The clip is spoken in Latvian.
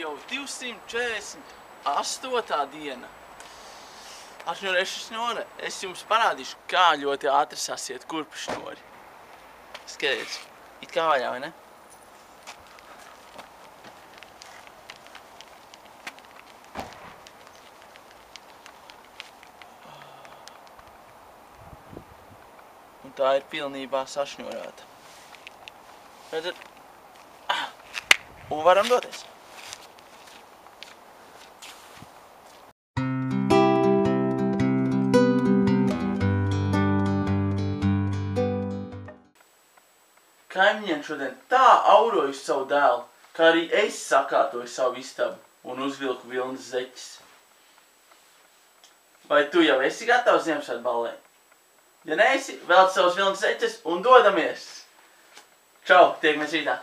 jau 248. diena. Ašņore, es jums parādīšu, kā ļoti ātri sasiet kurpšņori. Skaties, it kā vaļā, vai ne? Un tā ir pilnībā sašņorēta. Redzat? Un varam doties. Kaimiņiem šodien tā auroju savu dēlu, kā arī es sakārtoju savu istabu un uzvilku vilnas zeķes. Vai tu jau esi gatavs Ziemassvētku ballei? Ja neesi, velc savus vilnas zeķes un dodamies! Čau, tiekamies rītā!